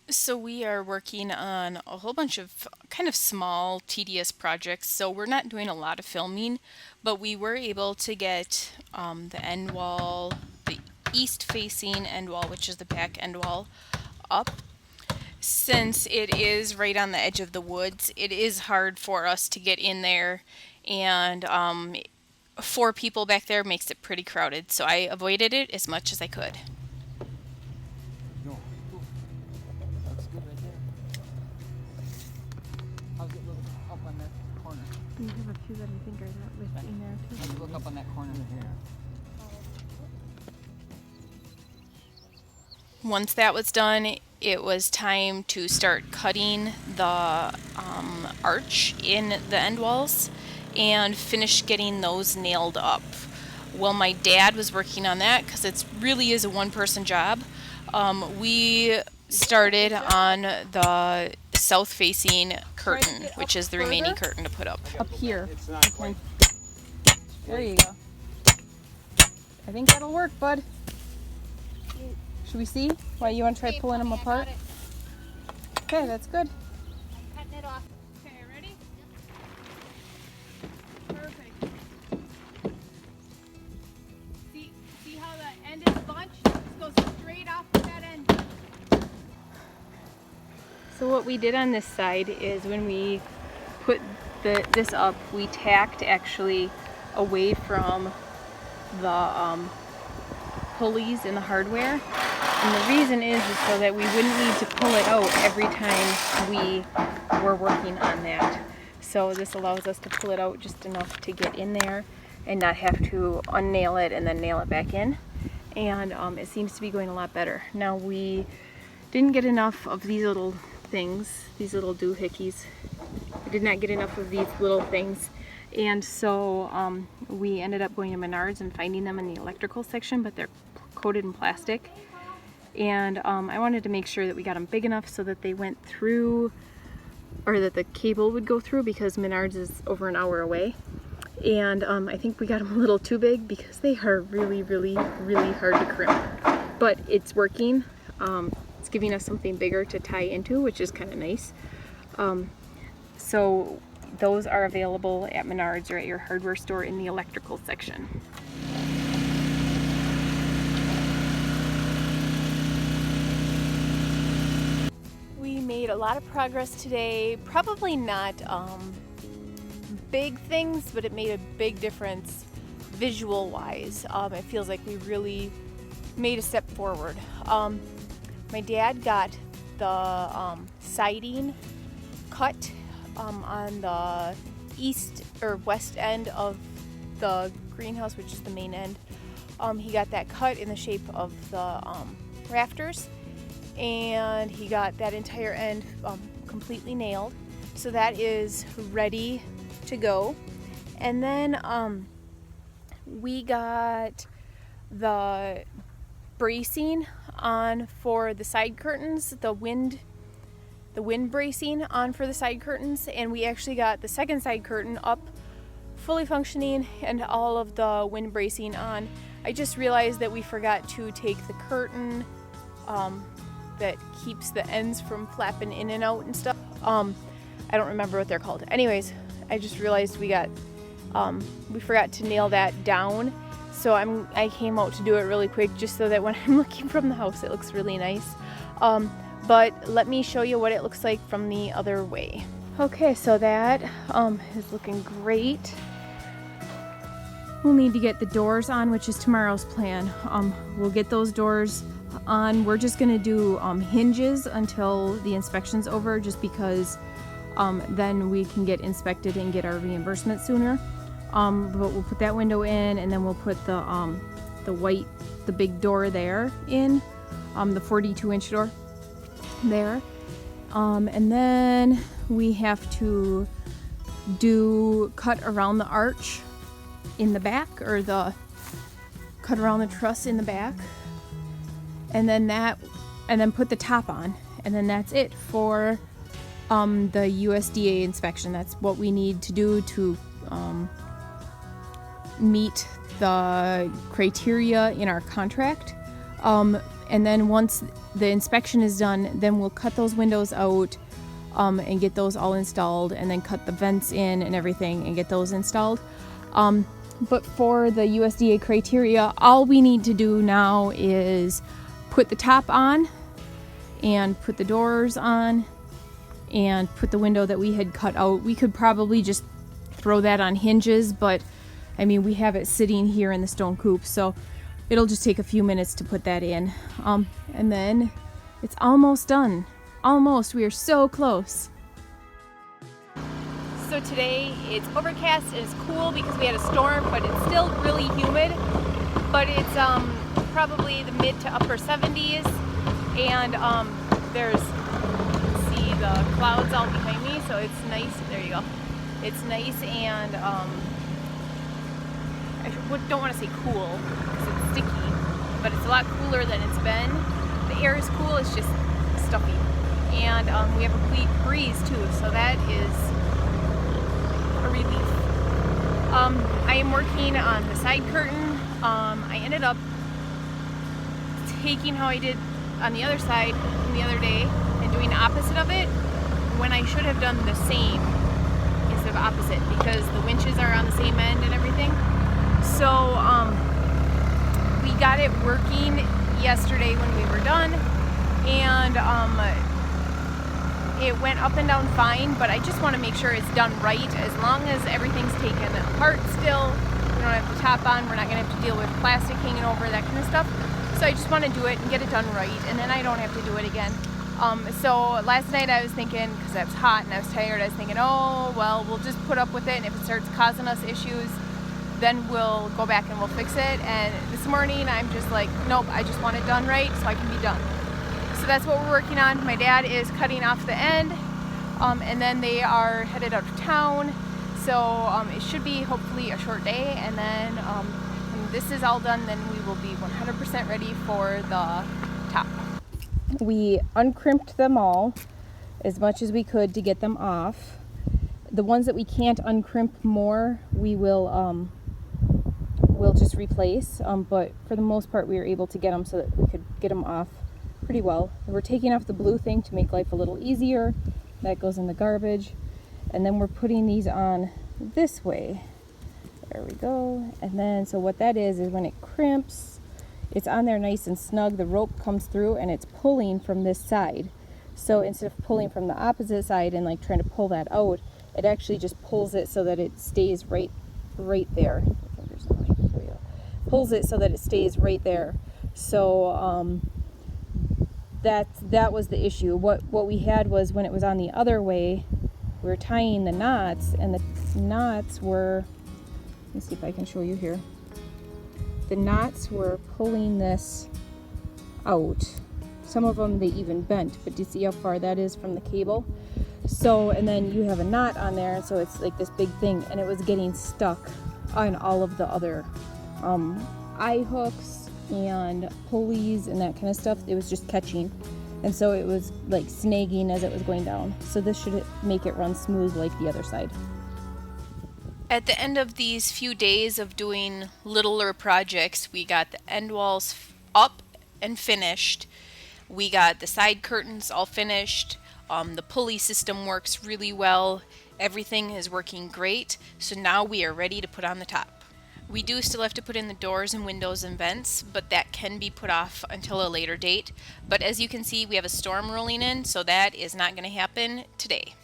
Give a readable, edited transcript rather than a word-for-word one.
So we are working on a whole bunch of kind of small, tedious projects. So we're not doing a lot of filming, but we were able to get the end wall, the east-facing end wall, which is the back end wall, up. Since it is right on the edge of the woods, it is hard for us to get in there, and four people back there makes it pretty crowded. So I avoided it as much as I could. No. Ooh, looks good right there. How's it look up on that corner? You have a few that I think are not listing there too. How's it look up on that corner here? Once that was done, it was time to start cutting the arch in the end walls and finish getting those nailed up. Well, my dad was working on that because it really is a one-person job. We started on the south-facing curtain, which is the remaining curtain to put up. Up here. Okay. There you go. I think that'll work, bud. Should we see? Why you want to try pulling them apart? Okay, that's good. Cutting it off. Okay, ready? Perfect. See how the end is bunched? Just goes straight off of that end. So what we did on this side is when we put this up, we tacked actually away from the pulleys in the hardware. And the reason is so that we wouldn't need to pull it out every time we were working on that. So this allows us to pull it out just enough to get in there and not have to unnail it and then nail it back in. And it seems to be going a lot better. Now we didn't get enough of these little things, these little doohickeys. I did not get enough of these little things. And so we ended up going to Menards and finding them in the electrical section, but they're coated in plastic. And I wanted to make sure that we got them big enough so that they went through, or that the cable would go through, because Menards is over an hour away. And I think we got them a little too big because they are really, really, really hard to crimp. But it's working. It's giving us something bigger to tie into, which is kind of nice. So those are available at Menards or at your hardware store in the electrical section. We made a lot of progress today. Probably not big things, but it made a big difference visual wise. It feels like we really made a step forward. My dad got the siding cut on the east or west end of the greenhouse, which is the main end. He got that cut in the shape of the rafters, and he got that entire end completely nailed. So that is ready to go. And then we got the bracing on for the side curtains, the wind bracing on for the side curtains, and we actually got the second side curtain up fully functioning and all of the wind bracing on. I just realized that we forgot to take the curtain that keeps the ends from flapping in and out and stuff. I don't remember what they're called. Anyways, I just realized we forgot to nail that down. So I came out to do it really quick just so that when I'm looking from the house it looks really nice. But let me show you what it looks like from the other way. Okay, so that is looking great. We'll need to get the doors on, which is tomorrow's plan. We'll get those doors on. We're just gonna do hinges until the inspection's over, just because then we can get inspected and get our reimbursement sooner. But we'll put that window in, and then we'll put the big door there in, the 42-inch door there. And then we have to cut around the arch in the back, or cut around the truss in the back, and then put the top on, and then that's it for the USDA inspection. That's what we need to do to meet the criteria in our contract. And then once the inspection is done, then we'll cut those windows out and get those all installed, and then cut the vents in and everything and get those installed. But for the USDA criteria, all we need to do now is put the top on and put the doors on and put the window that we had cut out. We could probably just throw that on hinges, but I mean, we have it sitting here in the stone coop, so it'll just take a few minutes to put that in. And then it's almost done. Almost. We are so close. So today it's overcast and it's cool because we had a storm, but it's still really humid. But it's probably the mid to upper 70s, and there's, see the clouds all behind me, so it's nice. There you go. It's nice, and don't want to say cool because it's sticky, but it's a lot cooler than it's been. The air is cool, it's just stuffy. And we have a breeze too, so that is a relief. I am working on the side curtain. I ended up taking how I did on the other side from the other day and doing the opposite of it, when I should have done the same instead of opposite, because the winches are on the same end and everything. So we got it working yesterday when we were done, and it went up and down fine, but I just want to make sure it's done right. As long as everything's taken apart still, we don't have the top on, we're not going to have to deal with plastic hanging over, that kind of stuff. So I just want to do it and get it done right, and then I don't have to do it again. So last night I was thinking, because I was hot and I was tired, I was thinking, oh, well, we'll just put up with it, and if it starts causing us issues, then we'll go back and we'll fix it. And this morning I'm just like, nope, I just want it done right so I can be done. So that's what we're working on. My dad is cutting off the end, and then they are headed out of town. So it should be hopefully a short day, and then when this is all done, then we will be 100% ready for the top. We uncrimped them all as much as we could to get them off. The ones that we can't uncrimp more, we will we'll just replace. But for the most part, we were able to get them so that we could get them off pretty well. We're taking off the blue thing to make life a little easier. That goes in the garbage. And then we're putting these on this way. There we go. And then, so what that is when it crimps, it's on there nice and snug. The rope comes through and it's pulling from this side. So instead of pulling from the opposite side and like trying to pull that out, it actually just pulls it so that it stays right there. Pulls it so that it stays right there. So that was the issue. What we had was, when it was on the other way, we were tying the knots, and the knots were, let me see if I can show you here. The knots were pulling this out. Some of them they even bent, but do you see how far that is from the cable? So, and then you have a knot on there, and so it's like this big thing, and it was getting stuck on all of the other eye hooks and pulleys and that kind of stuff. It was just catching, and so it was like snagging as it was going down. So this should make it run smooth like the other side. At the end of these few days of doing littler projects, we got the end walls up and finished. We got the side curtains all finished. The pulley system works really well. Everything is working great. So now we are ready to put on the top. We do still have to put in the doors and windows and vents, but that can be put off until a later date. But as you can see, we have a storm rolling in, so that is not going to happen today.